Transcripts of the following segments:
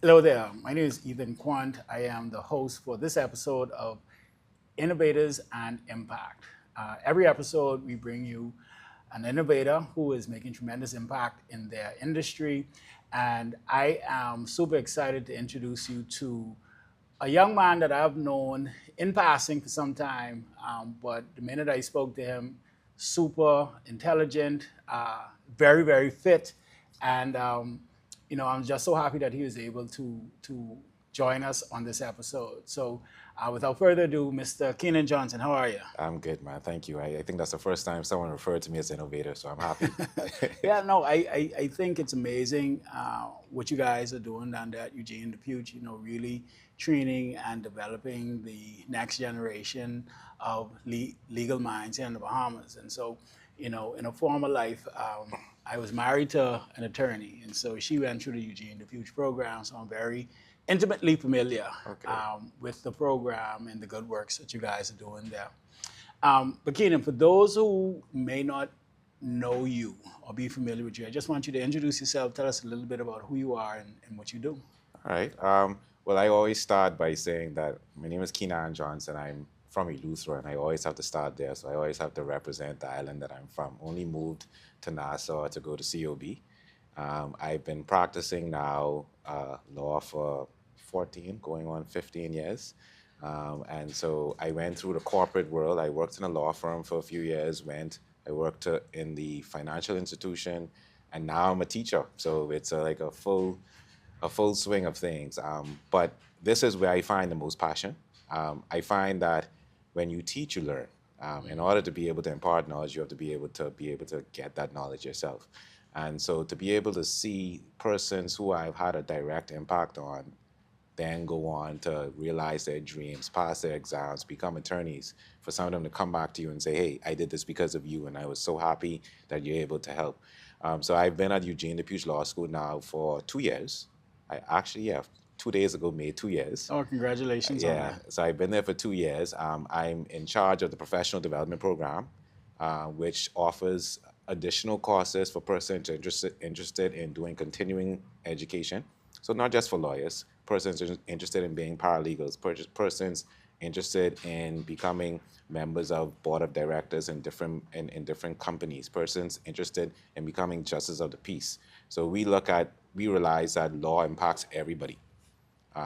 Hello there. My name is Ethan Quant. I am the host for this episode of Innovators and Impact. Every episode, we bring you an innovator who is making tremendous impact in their industry. And I am super excited to introduce you to a young man that I've known in passing for some time. But the minute I spoke to him, super intelligent, very fit, and I'm just so happy that he was able to join us on this episode. So, without further ado, Mr. Keenan Johnson, how are you? I'm good, man. Thank you. I think that's the first time someone referred to me as innovator, so I'm happy. Yeah, no, I think it's amazing what you guys are doing down there at Eugene Dupuch, really training and developing the next generation of legal minds here in the Bahamas. And so, in a former life, I was married to an attorney, and so she went through the Eugene Dupuch program, so I'm very intimately familiar Okay. with the program and the good works that you guys are doing there. But Keenan, for those who may not know you or be familiar with you, I just want you to introduce yourself, tell us a little bit about who you are and what you do. All right. Well, I always start by saying that my name is Keenan Johnson. I'm from Eleuthera, and I always have to start there. So I always have to represent the island that I'm from. Only moved to Nassau to go to COB. I've been practicing now law for 14, going on 15 years. And so I went through the corporate world. I worked in a law firm for a few years, I worked in the financial institution, and now I'm a teacher. So it's like a full swing of things. But this is where I find the most passion. I find that when you teach, you learn. In order to be able to impart knowledge, you have to be able to get that knowledge yourself. And so to be able to see persons who I've had a direct impact on then go on to realize their dreams, pass their exams, become attorneys, for some of them to come back to you and say, hey, I did this because of you, and I was so happy that you're able to help. So I've been at Eugene Dupuch Law School now for 2 years. I actually, yeah, 2 days ago made 2 years. Oh, congratulations on Yeah, that. so I've been there for 2 years. I'm in charge of the professional development program, which offers additional courses for persons interested in doing continuing education. So not just for lawyers, persons interested in being paralegals, persons interested in becoming members of board of directors in different companies, persons interested in becoming justice of the peace. So we realize that law impacts everybody,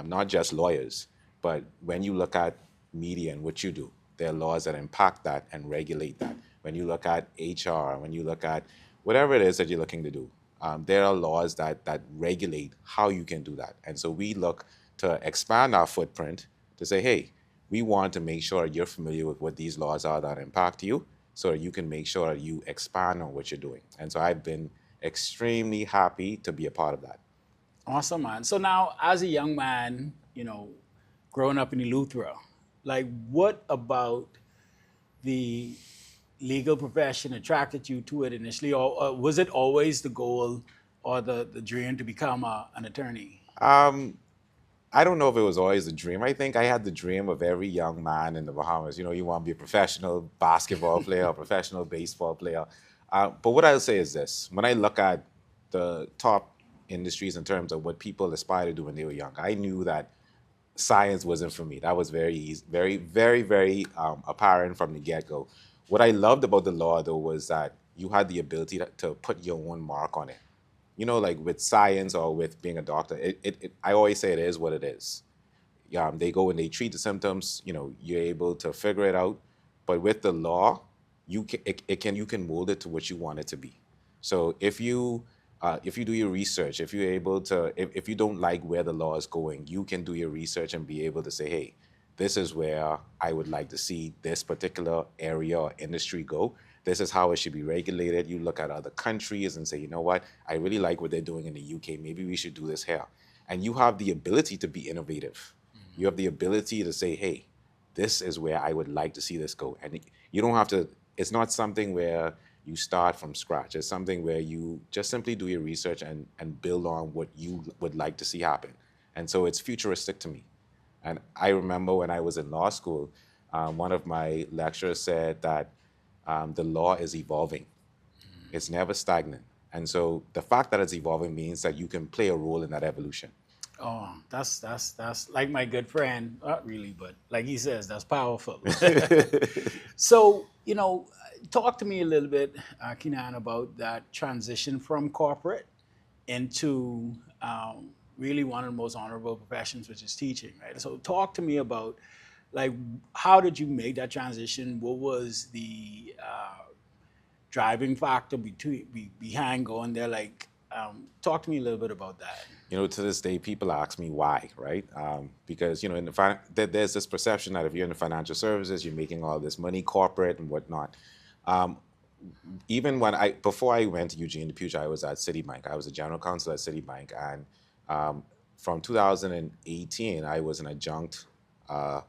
not just lawyers, but when you look at media and what you do, there are laws that impact that and regulate that. When you look at HR, when you look at whatever it is that you're looking to do, there are laws that regulate how you can do that. And so we look to expand our footprint to say, hey, we want to make sure you're familiar with what these laws are that impact you so that you can make sure you expand on what you're doing. And so I've been extremely happy to be a part of that. Awesome, man. So now, as a young man, growing up in Eleuthera, like what about the legal profession attracted you to it initially, or was it always the goal or the dream to become an attorney? Um, I don't know if it was always a dream. I think I had the dream of every young man in the Bahamas. You know, you want to be a professional basketball player, a professional baseball player. But what I'll say is this: when I look at the top industries in terms of what people aspire to do when they were young, I knew that science wasn't for me. That was very easy, very apparent from the get-go. What I loved about the law, though, was that you had the ability to put your own mark on it. You know, like with science or with being a doctor, I always say it is what it is. Yeah, they go and they treat the symptoms. You know, you're able to figure it out. But with the law, you can mold it to what you want it to be. So if you do your research, if you're able to, if you don't like where the law is going, you can do your research and be able to say, hey, this is where I would like to see this particular area or industry go. This is how it should be regulated. You look at other countries and say, you know what, I really like what they're doing in the UK. Maybe we should do this here. And you have the ability to be innovative. You have the ability to say, hey, this is where I would like to see this go. And you don't have to, it's not something where you start from scratch. It's something where you just simply do your research and build on what you would like to see happen. And so it's futuristic to me. And I remember when I was in law school, one of my lecturers said that the law is evolving. It's never stagnant. And so the fact that it's evolving means that you can play a role in that evolution. Oh, that's like my good friend. Not really, but like he says, that's powerful. So, talk to me a little bit, Keenan, about that transition from corporate into really one of the most honorable professions, which is teaching, right? So, talk to me about like how did you make that transition? What was the driving factor behind going there? Like, talk to me a little bit about that. To this day, people ask me why, right? Because in there's this perception that if you're in the financial services, you're making all this money, corporate and whatnot. Um, Even before I went to Eugene Dupuch, I was at Citibank. I was a general counsel at Citibank, and um, from 2018, I was an adjunct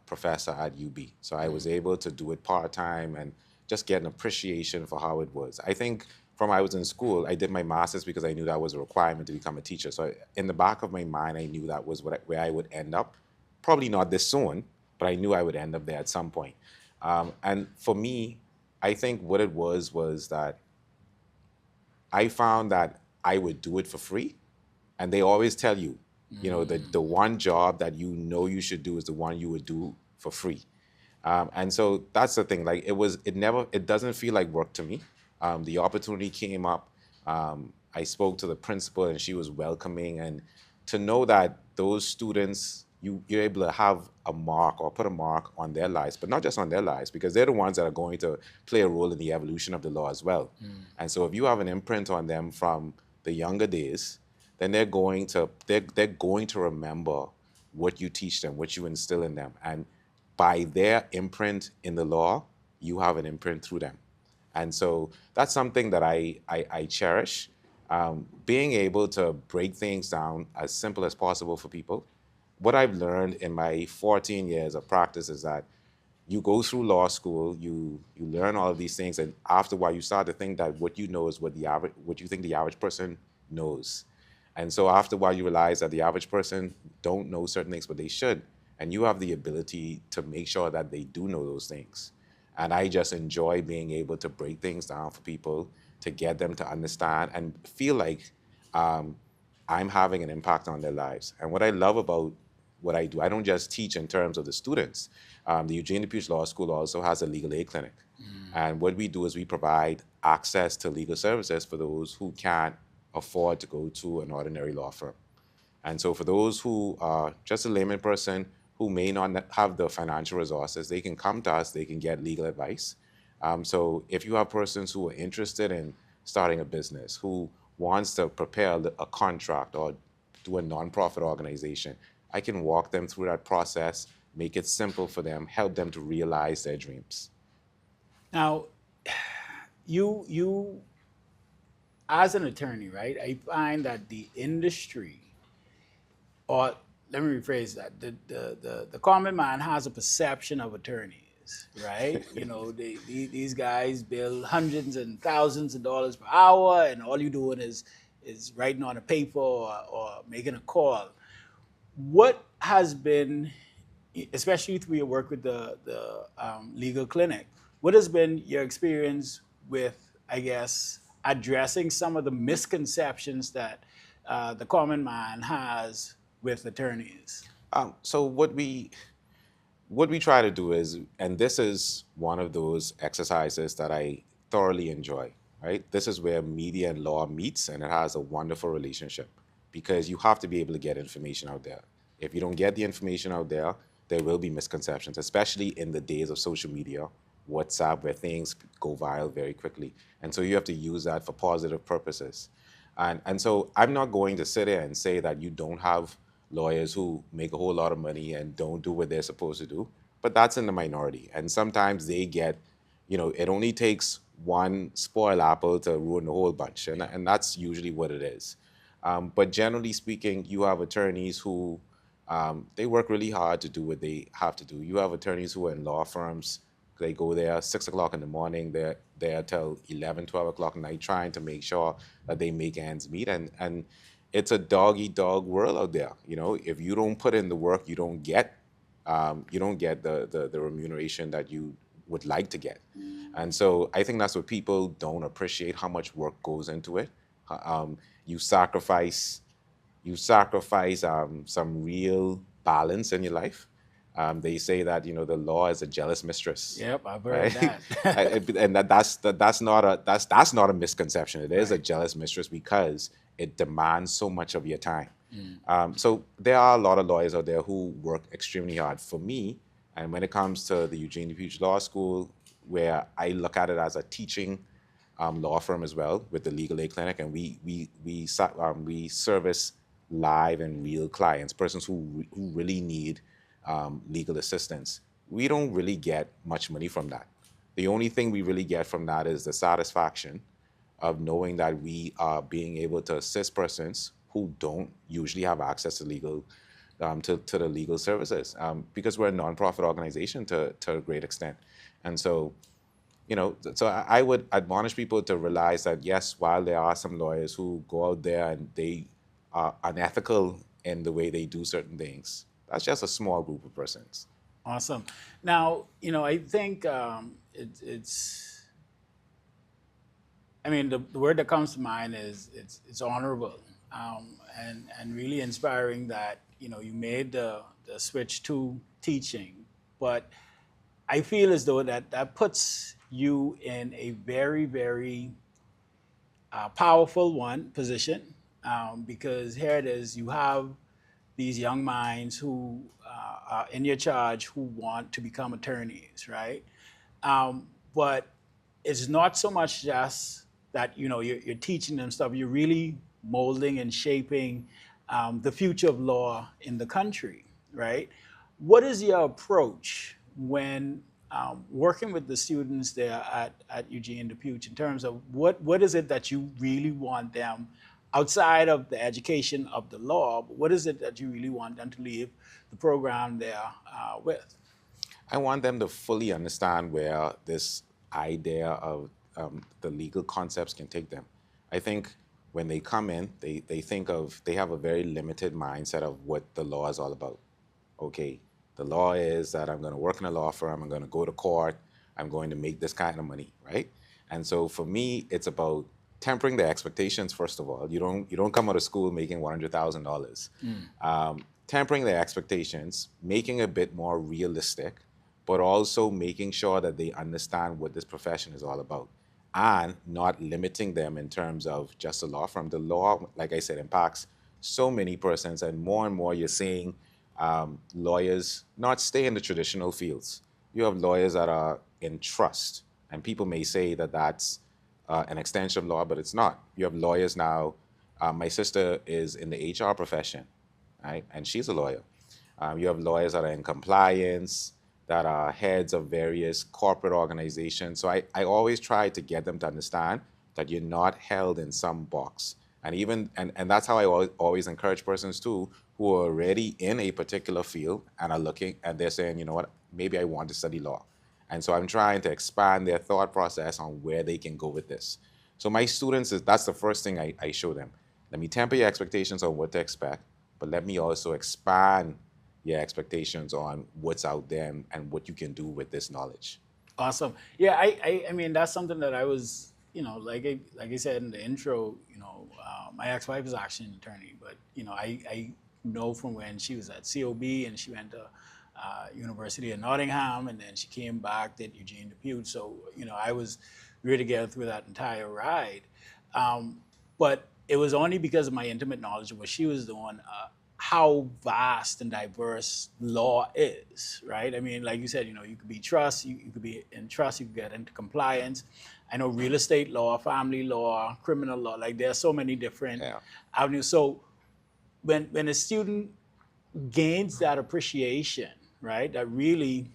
professor at UB. So I was able to do it part time and just get an appreciation for how it was. I think from I was in school, I did my master's because I knew that was a requirement to become a teacher. So in the back of my mind, I knew that was where I would end up. Probably not this soon, but I knew I would end up there at some point. And for me, I think what it was that I found that I would do it for free. And they always tell you, the one job that you should do is the one you would do for free. And so that's the thing. Like it doesn't feel like work to me. The opportunity came up. I spoke to the principal and she was welcoming. And to know that those students, you're able to have a mark or put a mark on their lives, but not just on their lives, because they're the ones that are going to play a role in the evolution of the law as well. And so if you have an imprint on them from the younger days, then they're going to remember what you teach them, what you instill in them. And by their imprint in the law, you have an imprint through them. And so that's something that I cherish. Being able to break things down as simple as possible for people. What I've learned in my 14 years of practice is that you go through law school, you learn all of these things, and after a while, you start to think that what you know is what you think the average person knows. And so after a while, you realize that the average person don't know certain things, but they should, and you have the ability to make sure that they do know those things. And I just enjoy being able to break things down for people to get them to understand and feel like um, I'm having an impact on their lives. And what I love about what I do, I don't just teach in terms of the students. The Eugene Dupuch Law School also has a legal aid clinic. And what we do is we provide access to legal services for those who can't afford to go to an ordinary law firm. And so for those who are just a layman person who may not have the financial resources, they can come to us, they can get legal advice. So if you have persons who are interested in starting a business, who wants to prepare a contract or do a nonprofit organization, I can walk them through that process, make it simple for them, help them to realize their dreams. Now, you as an attorney, right? I find that the industry, or let me rephrase that, the common man has a perception of attorneys, right? These guys bill hundreds and thousands of dollars per hour, and all you're doing is writing on a paper or making a call. What has been, especially through your work with the legal clinic, what has been your experience with, I guess, addressing some of the misconceptions that the common man has with attorneys? So what we try to do is, and this is one of those exercises that I thoroughly enjoy, right? This is where media and law meets, and it has a wonderful relationship because you have to be able to get information out there. If you don't get the information out there, there will be misconceptions, especially in the days of social media, WhatsApp, where things go viral very quickly. And so you have to use that for positive purposes. And so I'm not going to sit there and say that you don't have lawyers who make a whole lot of money and don't do what they're supposed to do, but that's in the minority. And sometimes they get, it only takes one spoiled apple to ruin the whole bunch, and that's usually what it is. But generally speaking, you have attorneys who they work really hard to do what they have to do. You have attorneys who are in law firms. They go there 6 o'clock in the morning. They're there till 11, 12 o'clock at night trying to make sure that they make ends meet. And it's a dog eat dog world out there. If you don't put in the work, you don't get the remuneration that you would like to get. And so I think that's what people don't appreciate, how much work goes into it. You sacrifice you sacrifice some real balance in your life. They say that the law is a jealous mistress, Yep, I've heard right? that. And that's not a misconception. It is a Right. jealous mistress because it demands so much of your time. So there are a lot of lawyers out there who work extremely hard. For me, and when it comes to the Eugene Dupuch Law School, where I look at it as a teaching law firm as well with the legal aid clinic, and we service live and real clients, persons who really need legal assistance. We don't really get much money from that. The only thing we really get from that is the satisfaction of knowing that we are being able to assist persons who don't usually have access to to the legal services, because we're a nonprofit organization to a great extent. And so, so I would admonish people to realize that yes, while there are some lawyers who go out there and they are unethical in the way they do certain things, that's just a small group of persons. Awesome. Now, I think it's. I mean, the word that comes to mind is it's honorable, and really inspiring that you made the switch to teaching, but I feel as though that puts you in a very, very powerful position, because here it is, you have these young minds who are in your charge who want to become attorneys, right? But it's not so much just that you're teaching them stuff. You're really molding and shaping the future of law in the country, right? What is your approach when working with the students there at Eugene Dupuch in terms of what is it that you really want them outside of the education of the law, but what is it that you really want them to leave the program there with? I want them to fully understand where this idea of the legal concepts can take them. I think when they come in, they have a very limited mindset of what the law is all about. Okay, the law is that I'm going to work in a law firm, I'm going to go to court, I'm going to make this kind of money, right? And so for me, it's about tempering the expectations. First of all, you don't come out of school making $100,000. Tempering the expectations, making it a bit more realistic, but also making sure that they understand what this profession is all about, and not limiting them in terms of just a law firm. The law, like I said, impacts so many persons, and more you're seeing lawyers not stay in the traditional fields. You have lawyers that are in trust, and people may say that that's an extension of law, but it's not. You have lawyers now. My sister is in the HR profession, right? And she's a lawyer. You have lawyers that are in compliance, that are heads of various corporate organizations. So I always try to get them to understand that you're not held in some box. And that's how I always encourage persons too, who are already in a particular field and are looking, and they're saying, you know what, maybe I want to study law. And so I'm trying to expand their thought process on where they can go with this. So my students, that's the first thing I show them. Let me temper your expectations on what to expect, but let me also expand your expectations on what's out there and what you can do with this knowledge. Awesome. Yeah, I mean that's something that I was, like I said in the intro, my ex-wife is actually an attorney, but I know from when she was at COB and she went to University of Nottingham, and then she came back, did Eugene Dupuch. So I was really together through that entire ride, but it was only because of my intimate knowledge of what she was doing. How vast and diverse law is, right? I mean, like you said, you could be trust, you could be in trust, you could get into compliance. I know real estate law, family law, criminal law, like there are so many different Yeah. avenues. So when a student gains that appreciation, right, that really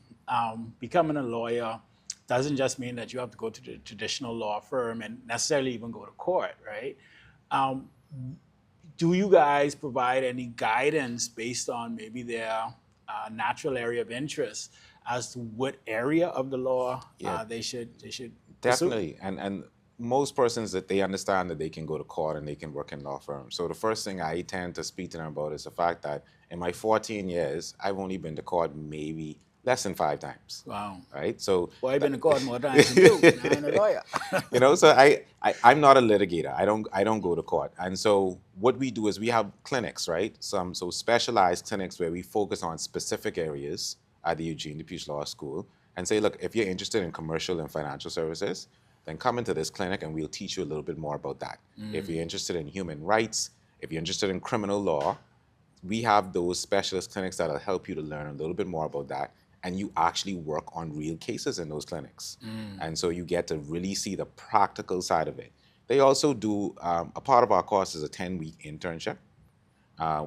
becoming a lawyer doesn't just mean that you have to go to the traditional law firm and necessarily even go to court, right? Um, do you guys provide any guidance based on maybe their natural area of interest as to what area of the law Yeah, they should pursue? definitely. And most persons that they understand that they can go to court and they can work in law firms. So the first thing I tend to speak to them about is the fact that in my 14 years, I've only been to court maybe Less than 5 times, Wow. right? So, Well, I've been to court more times than you, and I ain't a lawyer. so I'm not a litigator. I don't go to court. And so what we do is we have clinics, right? Some so specialized clinics where we focus on specific areas at the Eugene Dupuch Law School and say, look, if you're interested in commercial and financial services, then come into this clinic and we'll teach you a little bit more about that. If you're interested in human rights, if you're interested in criminal law, we have those specialist clinics that'll help you to learn a little bit more about that. And you actually work on real cases in those clinics. And so you get to really see the practical side of it. They also do, a part of our course is a 10-week internship,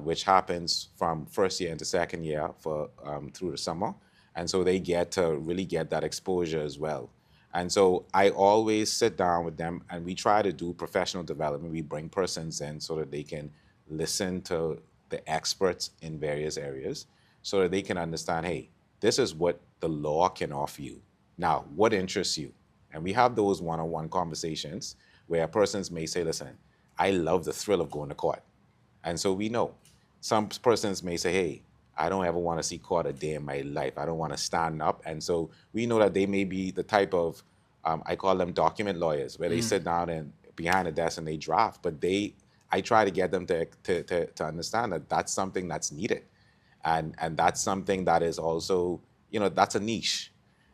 which happens from first year into second year for through the summer. And so they get to really get that exposure as well. And so I always sit down with them and we try to do professional development. We bring persons in so that they can listen to the experts in various areas so that they can understand, hey, this is what the law can offer you. Now, what interests you? And we have those one-on-one conversations where persons may say, listen, I love the thrill of going to court. And so we know some persons may say, hey, I don't ever want to see court a day in my life. I don't want to stand up. And so we know that they may be the type of, I call them document lawyers, where they sit down and behind a desk and they draft. But I try to get them to understand that that's something that's needed. And that's something that is also, that's a niche.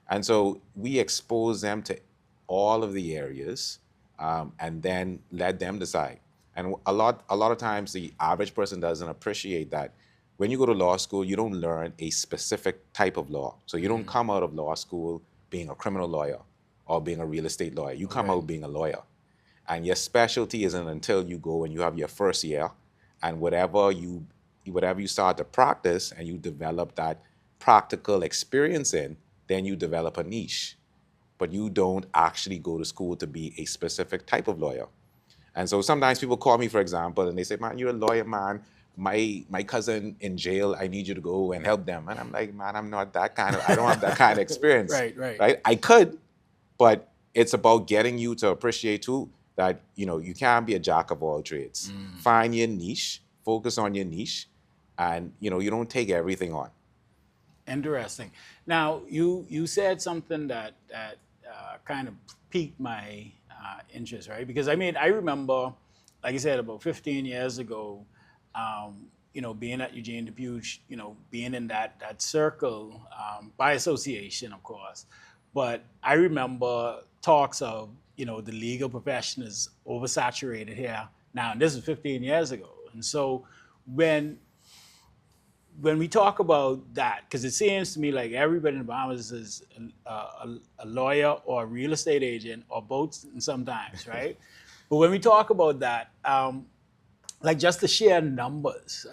And so we expose them to all of the areas, and then let them decide. And a lot of times the average person doesn't appreciate that when you go to law school, you don't learn a specific type of law. So you don't come out of law school being a criminal lawyer or being a real estate lawyer. You come out being a lawyer. And your specialty isn't until you go and you have your first year, and whatever you start to practice and you develop that practical experience in, then you develop a niche. But you don't actually go to school to be a specific type of lawyer. And so sometimes people call me, for example, and they say, man, you're a lawyer, man. My cousin in jail, I need you to go and help them. And I'm like, man, I don't have that kind of experience. Right. I could, but it's about getting you to appreciate too that, you can't be a jack of all trades. Find your niche, focus on your niche, and, you don't take everything on. Interesting. Now, you said something that kind of piqued my interest, right? Because I remember, like I said, about 15 years ago, being at Eugene Dupuch, being in that circle, by association, of course. But I remember talks of, the legal profession is oversaturated here now, and this is 15 years ago. And so when we talk about that, because it seems to me like everybody in the Bahamas is a lawyer or a real estate agent or both sometimes, right? But when we talk about that, like just the sheer numbers,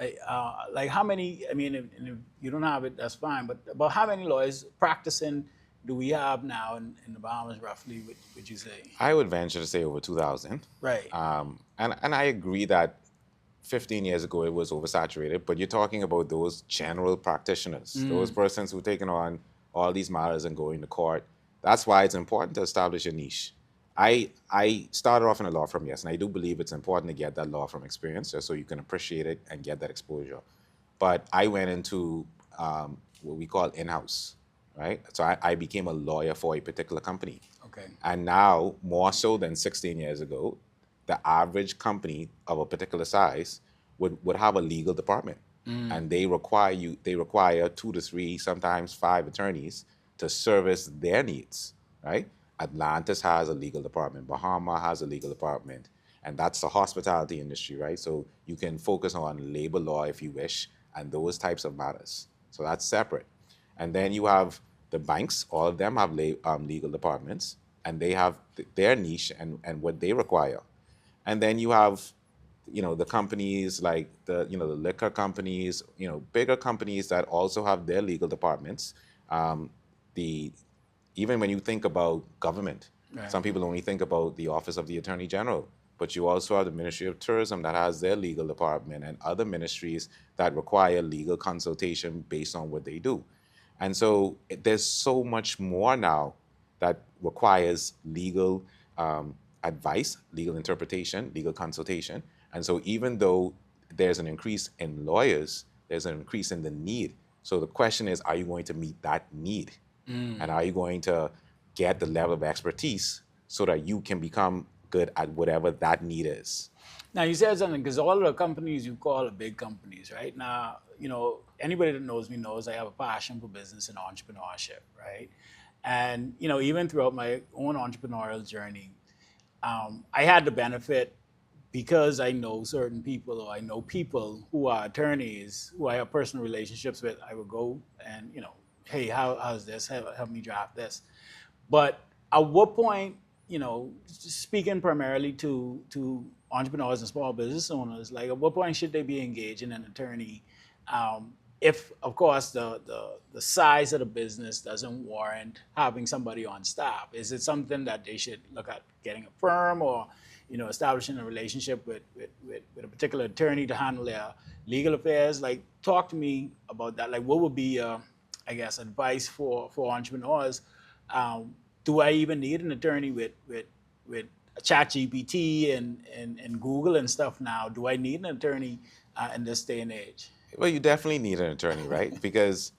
like how many, if you don't have it, that's fine, but about how many lawyers practicing do we have now in the Bahamas, roughly, would you say? I would venture to say over 2,000. Right. And I agree that 15 years ago it was oversaturated, but you're talking about those general practitioners, those persons who've taken on all these matters and going to court. That's why it's important to establish a niche. I started off in a law firm, yes, and I do believe it's important to get that law firm experience just so you can appreciate it and get that exposure. But I went into what we call in-house, right? So I became a lawyer for a particular company. Okay. And now, more so than 16 years ago, the average company of a particular size would have a legal department. And they require 2 to 3, sometimes 5 attorneys to service their needs, right? Atlantis has a legal department, Bahamas has a legal department, and that's the hospitality industry, right? So you can focus on labor law if you wish, and those types of matters. So that's separate. And then you have the banks, all of them have legal departments, and they have their niche and what they require. And then you have, the companies like the liquor companies, bigger companies that also have their legal departments. Even when you think about government, Right. some people only think about the Office of the Attorney General, but you also have the Ministry of Tourism that has their legal department and other ministries that require legal consultation based on what they do. And so there's so much more now that requires legal advice, legal interpretation, legal consultation. And so even though there's an increase in lawyers, there's an increase in the need. So the question is, are you going to meet that need? And are you going to get the level of expertise so that you can become good at whatever that need is? Now you said something because all the companies you call are big companies, right? Now, anybody that knows me knows I have a passion for business and entrepreneurship, right? And even throughout my own entrepreneurial journey, I had the benefit because I know certain people or I know people who are attorneys who I have personal relationships with. I would go and hey, how's this? Help me draft this. But at what point, speaking primarily to entrepreneurs and small business owners, like at what point should they be engaging an attorney? If, of course, the size of the business doesn't warrant having somebody on staff, is it something that they should look at getting a firm or establishing a relationship with a particular attorney to handle their legal affairs? Like, talk to me about that. Like, what would be, I guess, advice for entrepreneurs? Do I even need an attorney with ChatGPT and Google and stuff now? Do I need an attorney in this day and age? Well, you definitely need an attorney, right? Because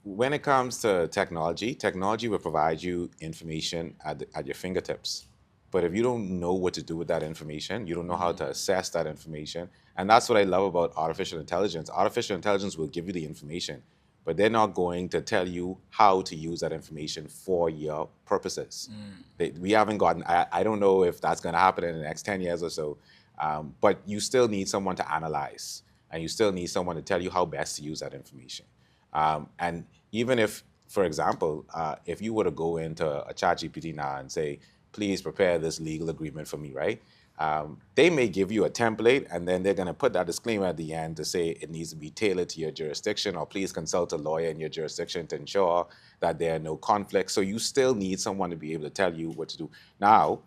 when it comes to technology, technology will provide you information at your fingertips. But if you don't know what to do with that information, you don't know how to assess that information. And that's what I love about artificial intelligence. Artificial intelligence will give you the information, but they're not going to tell you how to use that information for your purposes. We haven't gotten, I don't know if that's going to happen in the next 10 years or so, but you still need someone to analyze, and you still need someone to tell you how best to use that information. And even if, for example, if you were to go into a ChatGPT now and say, please prepare this legal agreement for me, right? They may give you a template, and then they're going to put that disclaimer at the end to say it needs to be tailored to your jurisdiction, or please consult a lawyer in your jurisdiction to ensure that there are no conflicts. So you still need someone to be able to tell you what to do. Now,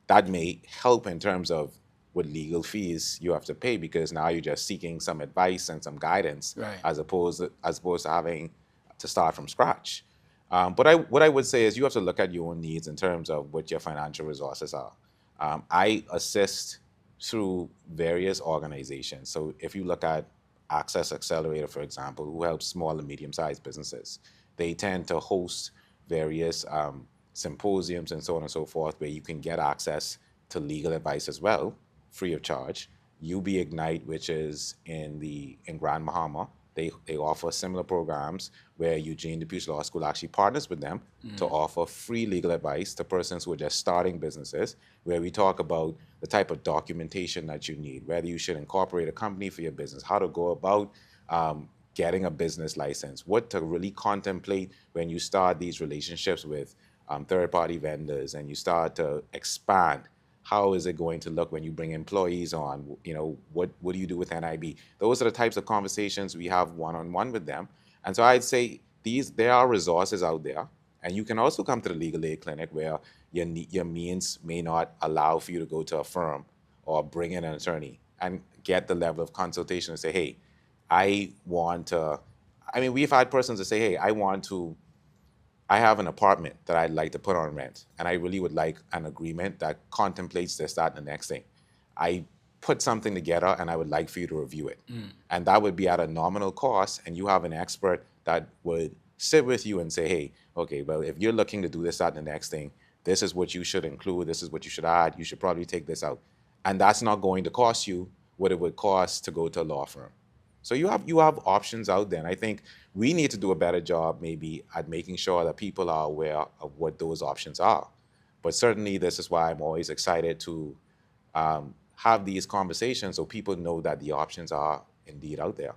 that may help in terms of what legal fees you have to pay, because now you're just seeking some advice and some guidance, Right. as opposed to having to start from scratch. But what I would say is you have to look at your own needs in terms of what your financial resources are. I assist through various organizations. So if you look at Access Accelerator, for example, who helps small and medium-sized businesses, they tend to host various symposiums and so on and so forth, where you can get access to legal advice as well, free of charge. UB Ignite, which is in Grand Bahama, they offer similar programs where Eugene Dupuch Law School actually partners with them to offer free legal advice to persons who are just starting businesses, where we talk about the type of documentation that you need, whether you should incorporate a company for your business, how to go about getting a business license, what to really contemplate when you start these relationships with third-party vendors and you start to expand. How is it going to look when you bring employees on? What do you do with NIB? Those are the types of conversations we have one-on-one with them. And so I'd say there are resources out there. And you can also come to the legal aid clinic where your means may not allow for you to go to a firm or bring in an attorney and get the level of consultation and say, hey, we've had persons that say, hey, I have an apartment that I'd like to put on rent, and I really would like an agreement that contemplates this, that, and the next thing. I put something together, and I would like for you to review it. And that would be at a nominal cost, and you have an expert that would sit with you and say, hey, okay, well, if you're looking to do this, that, and the next thing, this is what you should include, this is what you should add, you should probably take this out. And that's not going to cost you what it would cost to go to a law firm. So you have options out there, and I think we need to do a better job maybe at making sure that people are aware of what those options are. But certainly this is why I'm always excited to have these conversations so people know that the options are indeed out there.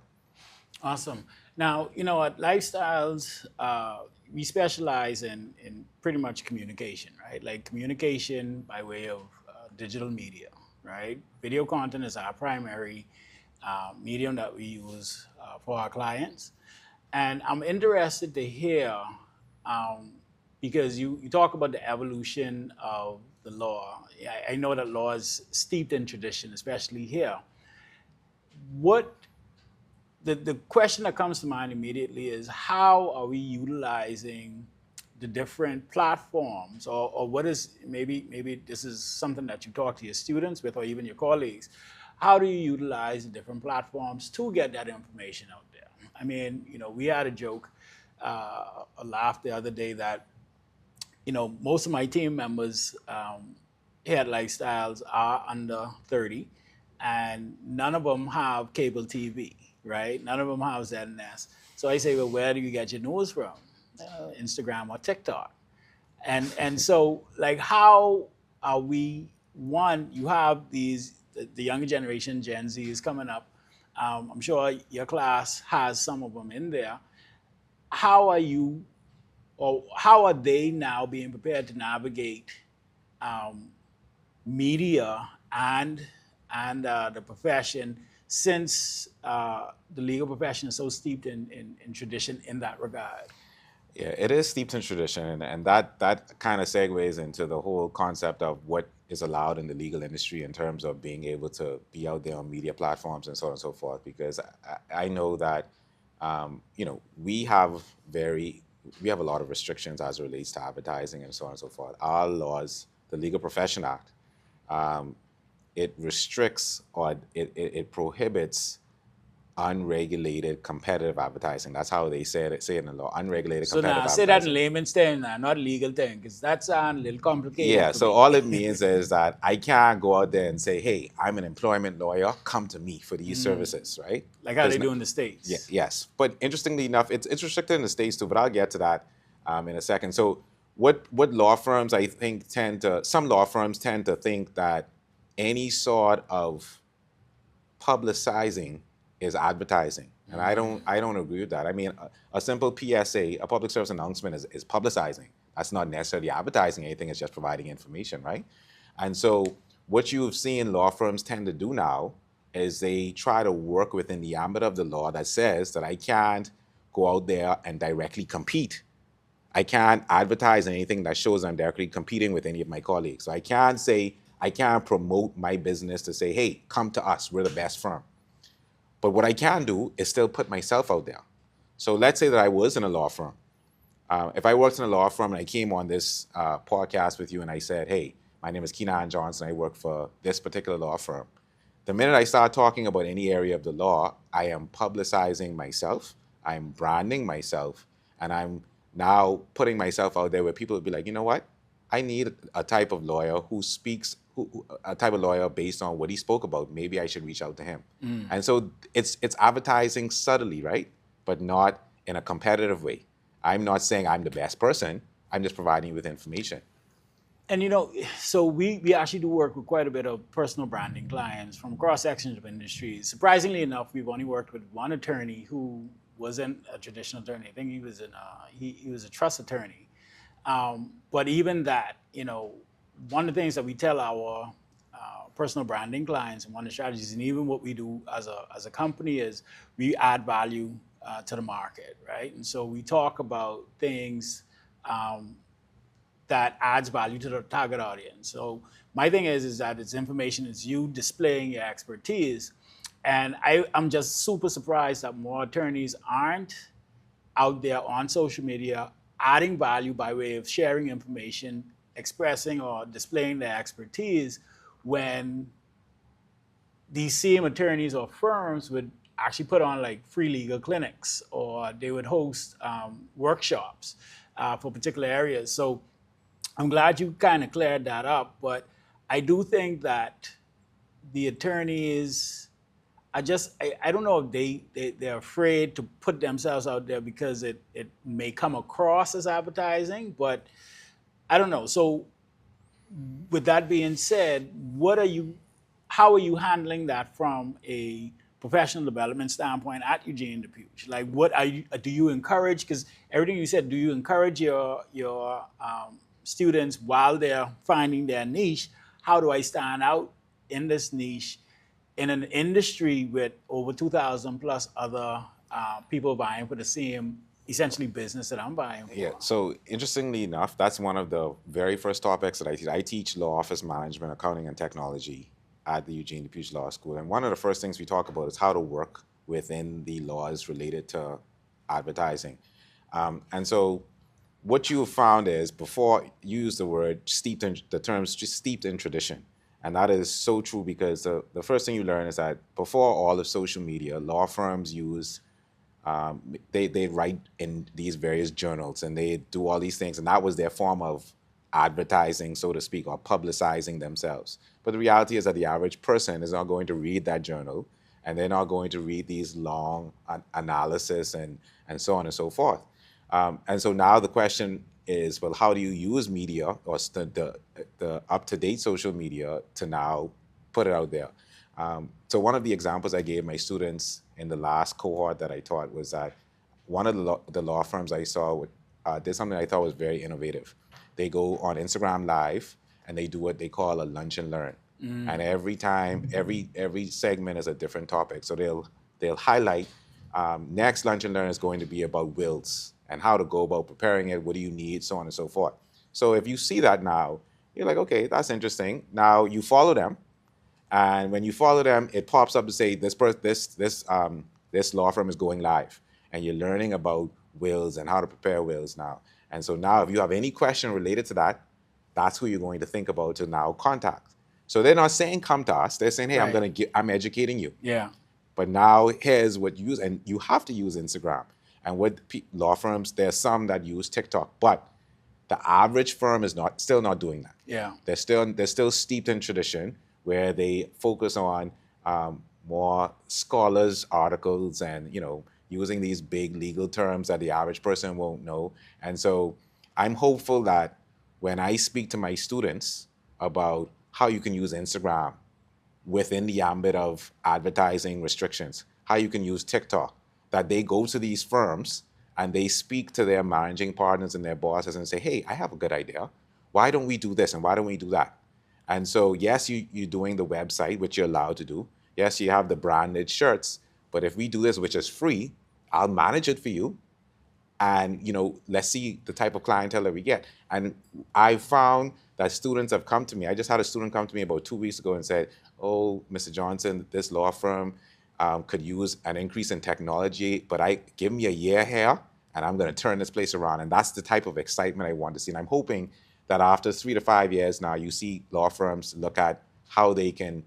Awesome. Now, at Lifestyles, we specialize in pretty much communication, right? Like communication by way of digital media, right? Video content is our primary medium that we use for our clients. And I'm interested to hear, because you talk about the evolution of the law. I know that law is steeped in tradition, especially here. The question that comes to mind immediately is, how are we utilizing the different platforms, or what is, maybe this is something that you talk to your students with, or even your colleagues. How do you utilize the different platforms to get that information out there? I mean, we had a joke, a laugh the other day that, most of my team members, head lifestyles are under 30, and none of them have cable TV, right? None of them have ZNS. So I say, well, where do you get your news from? Instagram or TikTok? And so, like, how are we? One, you have the younger generation, Gen Z, is coming up. I'm sure your class has some of them in there. How are you, or how are they now being prepared to navigate um, media and the profession, since the legal profession is so steeped in tradition in that regard? Yeah, it is steeped in tradition, and that kind of segues into the whole concept of what is allowed in the legal industry in terms of being able to be out there on media platforms and so on and so forth. Because I know that we have a lot of restrictions as it relates to advertising and so on and so forth. Our laws, the Legal Profession Act, um, it restricts or it prohibits unregulated competitive advertising. That's how they say it in the law. Unregulated So competitive now say that in advertising. layman's terms, now, not legal thing, because that's a little complicated Yeah, for so me. all it means is that I can't go out there and say, hey, I'm an employment lawyer, come to me for these services, right? Like how they do in the States. Yes, but interestingly enough, it's restricted in the States too, but I'll get to that in a second. So what law firms, I think, some law firms tend to think that any sort of publicizing is advertising. And I don't agree with that. I mean, a simple PSA, a public service announcement is publicizing. That's not necessarily advertising anything, it's just providing information, right? And so what you've seen law firms tend to do now is they try to work within the ambit of the law that says that I can't go out there and directly compete. I can't advertise anything that shows I'm directly competing with any of my colleagues. So I can't promote my business to say, hey, come to us, we're the best firm. But what I can do is still put myself out there. So let's say that I was in a law firm. If I worked in a law firm and I came on this podcast with you and I said, hey, my name is Keenan Johnson, I work for this particular law firm. The minute I start talking about any area of the law, I am publicizing myself, I'm branding myself, and I'm now putting myself out there where people will be like, you know what? I need a type of lawyer who speaks, a type of lawyer based on what he spoke about. Maybe I should reach out to him. And so it's advertising subtly, right? But not in a competitive way. I'm not saying I'm the best person. I'm just providing you with information. And so we actually do work with quite a bit of personal branding clients from cross sections of industries. Surprisingly enough, we've only worked with one attorney who wasn't a traditional attorney. I think he was he was a trust attorney. But even that, one of the things that we tell our personal branding clients, and one of the strategies, and even what we do as a company, is we add value to the market, right? And so we talk about things that adds value to the target audience. So my thing is that it's information, it's you displaying your expertise. And I'm just super surprised that more attorneys aren't out there on social media adding value by way of sharing information, expressing or displaying their expertise, when these same attorneys or firms would actually put on like free legal clinics, or they would host workshops for particular areas. So I'm glad you kind of cleared that up, but I do think that the attorneys, I don't know if they're afraid to put themselves out there because it may come across as advertising, but I don't know. So with that being said, how are you handling that from a professional development standpoint at Eugene Dupuch? Like, do you encourage, because everything you said, do you encourage your students while they're finding their niche? How do I stand out in this niche in an industry with over 2,000 plus other people vying for the same essentially business that I'm buying for? Yeah, so interestingly enough, that's one of the very first topics that I teach. I teach law office management, accounting, and technology at the Eugene Dupuch Law School. And one of the first things we talk about is how to work within the laws related to advertising. And so what you have found is, before you use the term steeped in tradition. And that is so true, because the first thing you learn is that before all of social media, law firms use They write in these various journals and they do all these things, and that was their form of advertising, so to speak, or publicizing themselves. But the reality is that the average person is not going to read that journal, and they're not going to read these long analysis and so on and so forth. And so now the question is, well, how do you use media or the up-to-date social media to now put it out there? So one of the examples I gave my students in the last cohort that I taught was that one of the law firms I saw did something I thought was very innovative. They go on Instagram Live and they do what they call a lunch and learn. And every time, every segment is a different topic. So they'll highlight next lunch and learn is going to be about wills and how to go about preparing it. What do you need, so on and so forth. So if you see that now, you're like, okay, that's interesting. Now you follow them, and when you follow them, it pops up to say this law firm is going live, and you're learning about wills and how to prepare wills now. And so now, if you have any question related to that, that's who you're going to think about to now contact. So they're not saying come to us. They're saying, hey, Right. I'm educating you. Yeah. But now here's what you use, and you have to use Instagram. And with law firms, there's some that use TikTok, but the average firm is still not doing that. Yeah. They're still steeped in tradition where they focus on more scholars articles and using these big legal terms that the average person won't know. And so I'm hopeful that when I speak to my students about how you can use Instagram within the ambit of advertising restrictions, how you can use TikTok, that they go to these firms and they speak to their managing partners and their bosses and say, hey, I have a good idea. Why don't we do this and why don't we do that? And so, yes, you're doing the website, which you're allowed to do. Yes, you have the branded shirts. But if we do this, which is free, I'll manage it for you, and let's see the type of clientele that we get. And I found that students have come to me. I just had a student come to me about 2 weeks ago and said, oh, Mr. Johnson, this law firm could use an increase in technology, but give me a year here and I'm going to turn this place around. And that's the type of excitement I want to see. And I'm hoping that after 3 to 5 years now, you see law firms look at how they can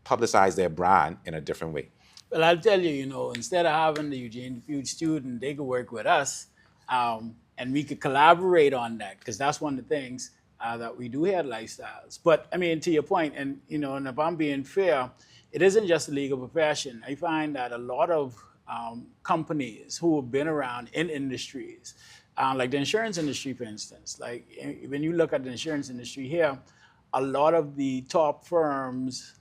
publicize their brand in a different way. Well, I'll tell you, instead of having the Eugene Dupuch student, they could work with us, and we could collaborate on that, because that's one of the things that we do here at Lifestyles. But I mean, to your point, and if I'm being fair, it isn't just the legal profession. I find that a lot of companies who have been around in industries, like the insurance industry, for instance, like when you look at the insurance industry here, a lot of the top firms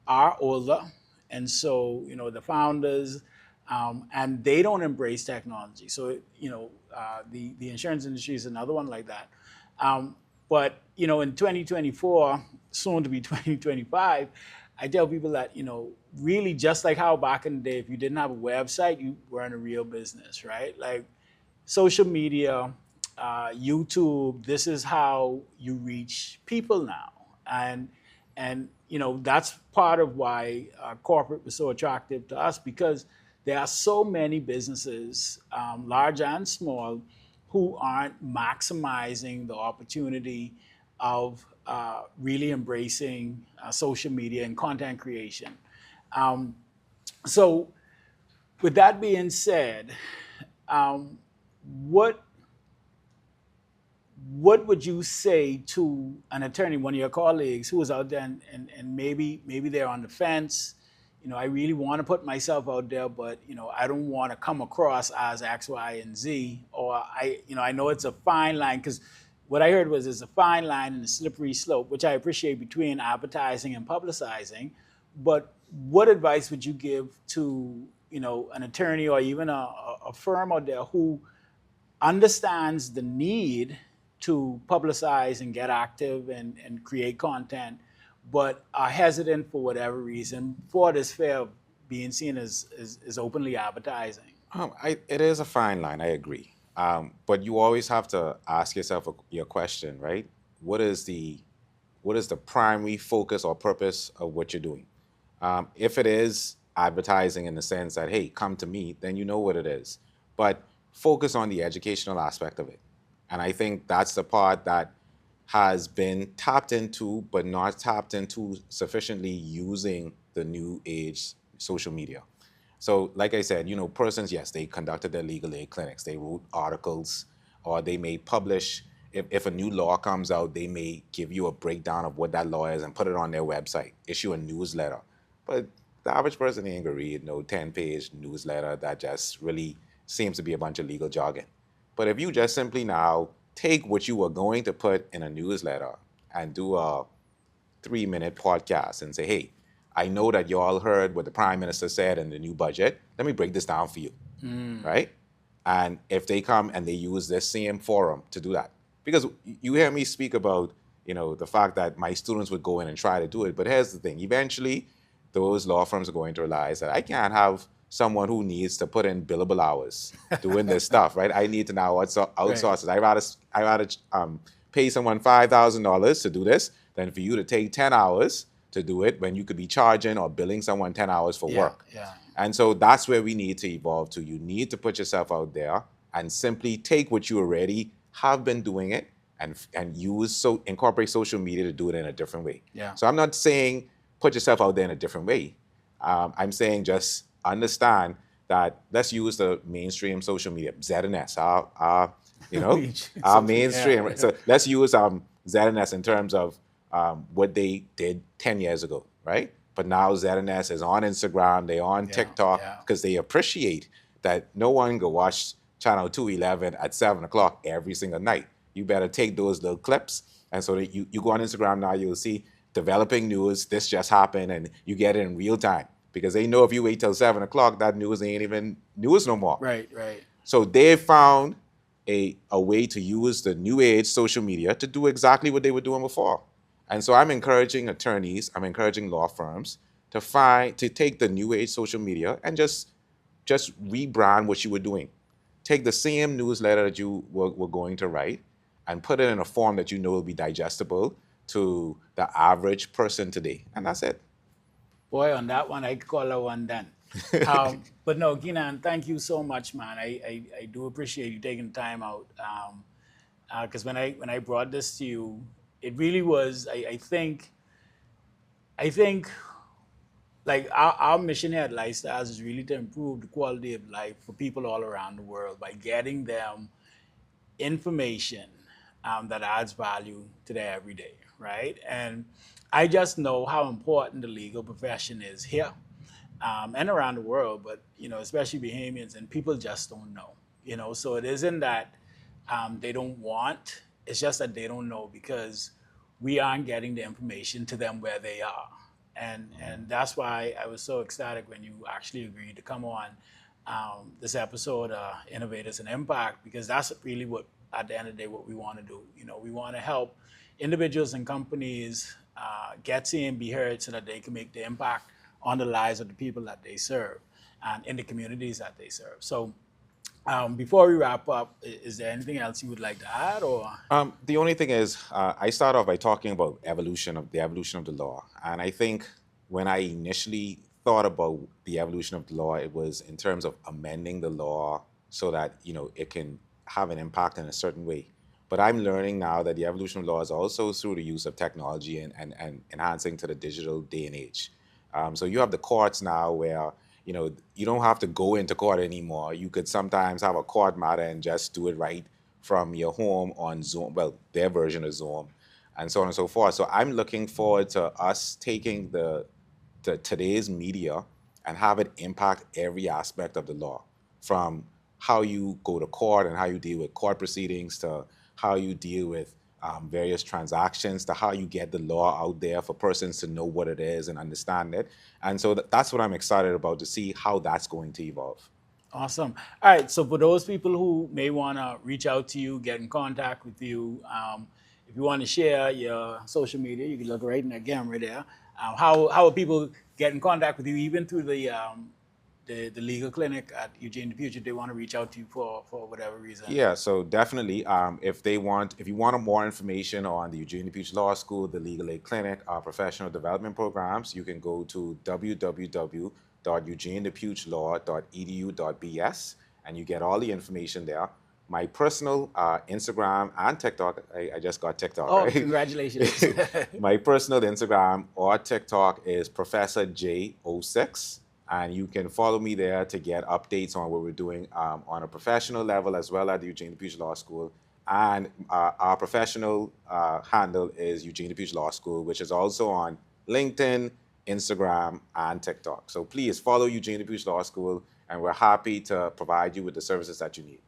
are older, and so the founders, and they don't embrace technology. So the insurance industry is another one like that. But in 2024, soon to be 2025, I tell people that really, just like how back in the day, if you didn't have a website, you weren't a real business, right? Like social media, YouTube, this is how you reach people now. And that's part of why corporate was so attractive to us, because there are so many businesses, large and small, who aren't maximizing the opportunity of really embracing social media and content creation. So with that being said, what what would you say to an attorney, one of your colleagues who is out there, and maybe they're on the fence? I really want to put myself out there, but I don't want to come across as X, Y, and Z. Or I know it's a fine line, because what I heard was it's a fine line and a slippery slope, which I appreciate, between advertising and publicizing. But what advice would you give to an attorney, or even a firm out there who understands the need to publicize and get active and create content, but are hesitant for whatever reason for this fear of being seen as openly advertising? It is a fine line, I agree. But you always have to ask yourself your question, right? What is the primary focus or purpose of what you're doing? If it is advertising in the sense that, hey, come to me, then you know what it is. But focus on the educational aspect of it. And I think that's the part that has been tapped into, but not tapped into sufficiently using the new age social media. So, like I said, persons, yes, they conducted their legal aid clinics. They wrote articles, or they may publish. If a new law comes out, they may give you a breakdown of what that law is and put it on their website, issue a newsletter. But the average person ain't gonna read no 10-page newsletter that just really seems to be a bunch of legal jargon. But if you just simply now take what you were going to put in a newsletter and do a 3-minute podcast and say, hey, I know that you all heard what the prime minister said in the new budget. Let me break this down for you, right? And if they come and they use this same forum to do that, because you hear me speak about, the fact that my students would go in and try to do it. But here's the thing: eventually, those law firms are going to realize that I can't have someone who needs to put in billable hours doing this stuff, right? I need to now outsource it. I rather pay someone $5,000 to do this than for you to take 10 hours to do it when you could be charging or billing someone 10 hours for work. Yeah. And so that's where we need to evolve to. You need to put yourself out there and simply take what you already have been doing it and incorporate social media to do it in a different way. Yeah. So I'm not saying put yourself out there in a different way. I'm saying just understand that let's use the mainstream social media, ZNS, our mainstream. Yeah. So let's use ZNS in terms of what they did 10 years ago, right? But now ZNS is on Instagram, they're on TikTok, because they appreciate that no one go watch channel 211 at 7 o'clock every single night. You better take those little clips. And so that you go on Instagram now, you'll see developing news, this just happened, and you get it in real time. Because they know if you wait till 7 o'clock, that news ain't even news no more. Right. So they found a way to use the new age social media to do exactly what they were doing before. And so I'm encouraging attorneys, I'm encouraging law firms to take the new age social media and just rebrand what you were doing. Take the same newsletter that you were going to write and put it in a form that you know will be digestible to the average person today. And that's it. Boy, on that one, I could call that one done. But no, Keenan, thank you so much, man. I do appreciate you taking the time out. Because when I brought this to you, it really was, I think like our mission here at Lifestyles is really to improve the quality of life for people all around the world by getting them information that adds value to their everyday, right? And I just know how important the legal profession is here and around the world, but especially Bahamians, and people just don't know. So it isn't that they don't want, it's just that they don't know because we aren't getting the information to them where they are. And that's why I was so ecstatic when you actually agreed to come on this episode, Innovators and Impact, because that's really what, at the end of the day, what we want to do. We want to help individuals and companies get seen and be heard so that they can make the impact on the lives of the people that they serve and in the communities that they serve. So before we wrap up, is there anything else you would like to add, or? The only thing is, I start off by talking about the evolution of the law. And I think when I initially thought about the evolution of the law, it was in terms of amending the law so that, it can have an impact in a certain way. But I'm learning now that the evolution of law is also through the use of technology and enhancing to the digital day and age. So you have the courts now where, you don't have to go into court anymore. You could sometimes have a court matter and just do it right from your home on Zoom, well, their version of Zoom, and so on and so forth. So I'm looking forward to us taking today's media and have it impact every aspect of the law, from how you go to court and how you deal with court proceedings, to how you deal with various transactions, to how you get the law out there for persons to know what it is and understand it. And so that's what I'm excited about, to see how that's going to evolve. Awesome. All right. So for those people who may want to reach out to you, get in contact with you, if you want to share your social media, you can look right in that camera there. How will people get in contact with you, even through the legal clinic at Eugene Dupuch, if they want to reach out to you for whatever reason? Yeah, so definitely, if you want more information on the Eugene Dupuch Law School, the Legal Aid Clinic, our professional development programs, you can go to www.eugenedupuchlaw.edu.bs, and you get all the information there. My personal Instagram and TikTok, I just got TikTok, Oh, right? congratulations. My personal Instagram or TikTok is Professor J06. And you can follow me there to get updates on what we're doing on a professional level as well at the Eugene Dupuch Law School. And our professional handle is Eugene Dupuch Law School, which is also on LinkedIn, Instagram, and TikTok. So please follow Eugene Dupuch Law School, and we're happy to provide you with the services that you need.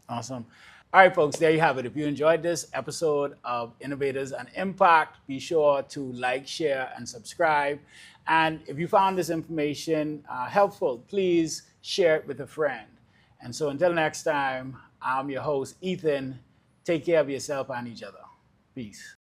Awesome. All right, folks, there you have it. If you enjoyed this episode of Innovators and Impact, be sure to like, share, and subscribe. And if you found this information helpful, please share it with a friend. And so until next time, I'm your host, Ethan. Take care of yourself and each other. Peace.